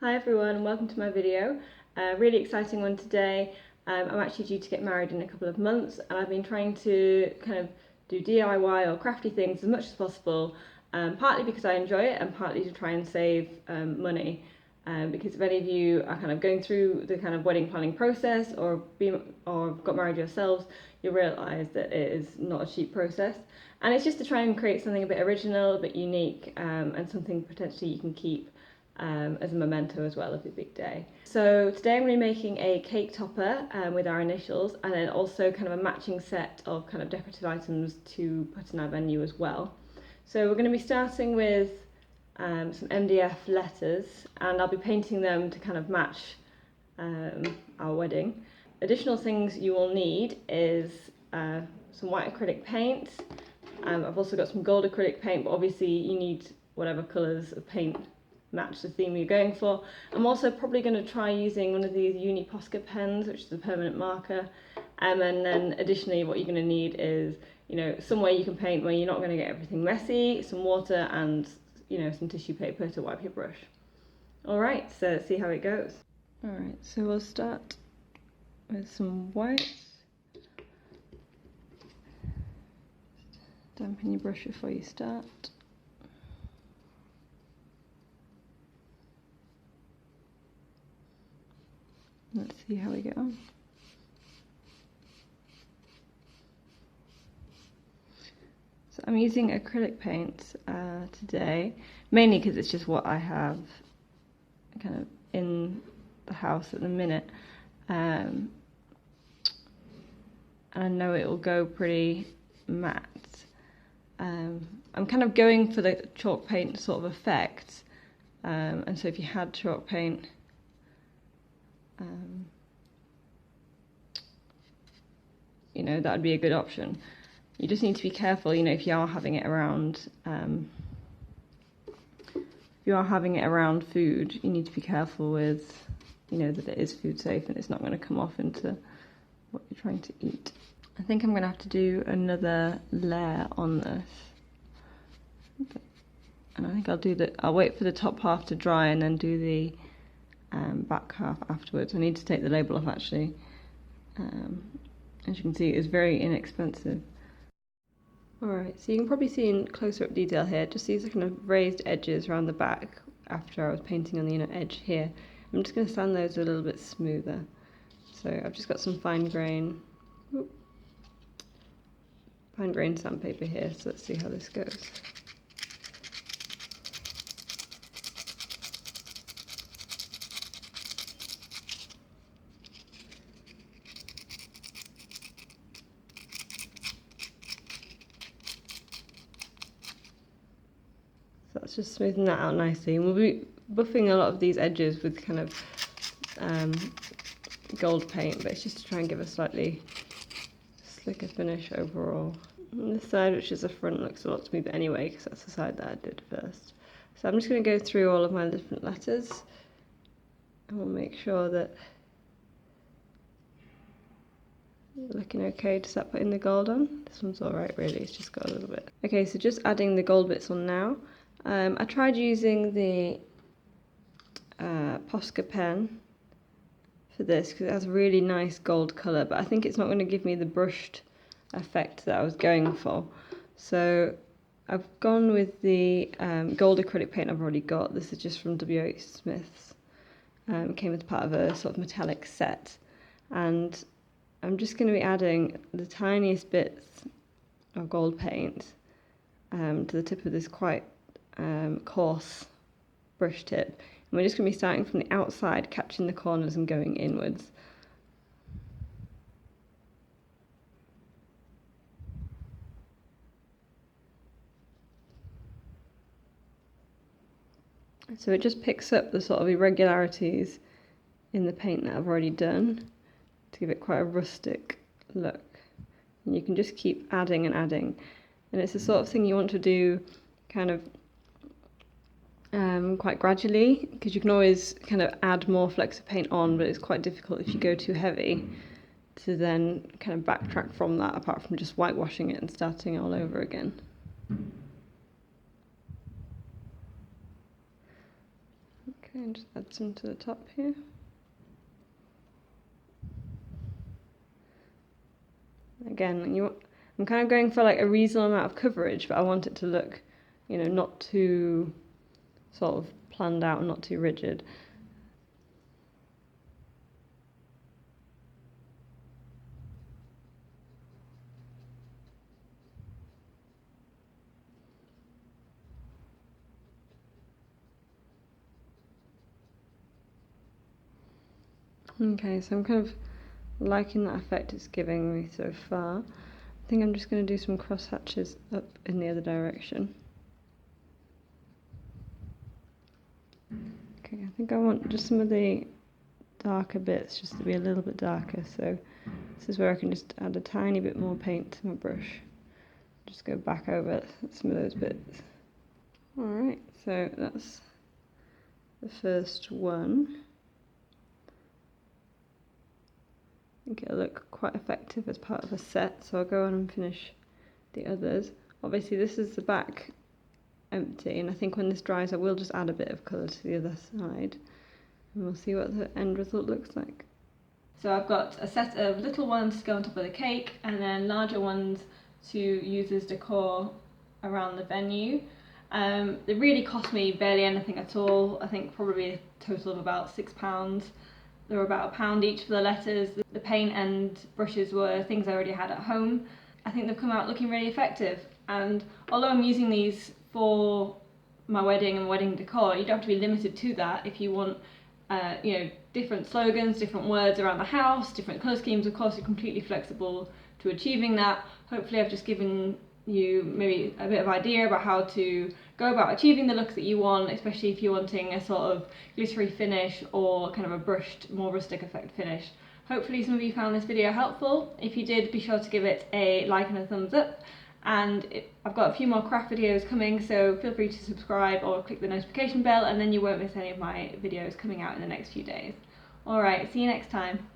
Hi everyone and welcome to my video. Really exciting one today. I'm actually due to get married in a couple of months and I've been trying to kind of do DIY or crafty things as much as possible, partly because I enjoy it and partly to try and save money. Because if any of you are kind of going through the kind of wedding planning process or got married yourselves, you'll realise that it is not a cheap process. And it's just to try and create something a bit original, a bit unique, and something potentially you can keep as a memento as well of the big day. So today I'm going to be making a cake topper with our initials, and then also kind of a matching set of kind of decorative items to put in our venue as well. So we're going to be starting with some MDF letters, and I'll be painting them to kind of match our wedding. Additional things you will need is some white acrylic paint. I've also got some gold acrylic paint, but obviously you need whatever colours of paint match the theme you're going for. I'm also probably going to try using one of these uni Posca pens, which is a permanent marker. And then additionally what you're going to need is, somewhere you can paint where you're not going to get everything messy, some water and, some tissue paper to wipe your brush. Alright, so let's see how it goes. Alright, so we'll start with some white. Dampen your brush before you start. Let's see how we get on. So I'm using acrylic paint today, mainly because it's just what I have kind of in the house at the minute. And I know it will go pretty matte. I'm kind of going for the chalk paint sort of effect. And so if you had chalk paint, that would be a good option. You just need to be careful, if you are having it around, food, you need to be careful with, that it is food safe and it's not going to come off into what you're trying to eat. I think I'm going to have to do another layer on this. And I think I'll wait for the top half to dry and then do the back half afterwards. I need to take the label off actually. As you can see, it's very inexpensive. Alright, so you can probably see in closer up detail here, just these are kind of raised edges around the back after I was painting on the inner edge here. I'm just going to sand those a little bit smoother. So I've just got some fine grain sandpaper here, so let's see how this goes. So that's just smoothing that out nicely, and we'll be buffing a lot of these edges with kind of gold paint, but it's just to try and give a slightly slicker finish overall. And this side, which is the front, looks a lot smoother anyway, because that's the side that I did first. So I'm just going to go through all of my different letters, and we'll make sure that looking okay to start putting the gold on. This one's alright really, it's just got a little bit. Okay, so just adding the gold bits on now. I tried using the Posca pen for this because it has a really nice gold colour, but I think it's not going to give me the brushed effect that I was going for. So I've gone with the gold acrylic paint I've already got. This is just from W.H. Smith's. It came as part of a sort of metallic set, and I'm just going to be adding the tiniest bits of gold paint to the tip of this quite coarse brush tip. And we're just going to be starting from the outside, catching the corners and going inwards. So it just picks up the sort of irregularities in the paint that I've already done to give it quite a rustic look. And you can just keep adding and adding. And it's the sort of thing you want to do kind of quite gradually, because you can always kind of add more flecks of paint on, but it's quite difficult if you go too heavy to then kind of backtrack from that, apart from just whitewashing it and starting all over again. Okay. and just add some to the top here. Again, I'm kind of going for like a reasonable amount of coverage, but I want it to look, you know, not too sort of planned out and not too rigid. Okay, so I'm kind of liking that effect it's giving me so far. I think I'm just going to do some cross hatches up in the other direction. Okay, I think I want just some of the darker bits just to be a little bit darker, so this is where I can just add a tiny bit more paint to my brush. Just go back over some of those bits. Alright, so that's the first one. I think it'll look quite effective as part of a set, so I'll go on and finish the others. Obviously this is the back empty, and I think when this dries I will just add a bit of colour to the other side, and we'll see what the end result looks like. So I've got a set of little ones to go on top of the cake, and then larger ones to use as decor around the venue. They really cost me barely anything at all. I think probably a total of about £6. They were about £1 each for the letters. The paint and brushes were things I already had at home. I think they've come out looking really effective, and although I'm using these for my wedding and wedding decor, you don't have to be limited to that. If you want you know, different slogans, different words around the house, different colour schemes, of course you're completely flexible to achieving that. Hopefully I've just given you maybe a bit of idea about how to go about achieving the look that you want, especially if you're wanting a sort of glittery finish or kind of a brushed, more rustic effect finish. Hopefully some of you found this video helpful. If you did, be sure to give it a like and a thumbs up. And I've got a few more craft videos coming, so feel free to subscribe or click the notification bell, and then you won't miss any of my videos coming out in the next few days. Alright, see you next time.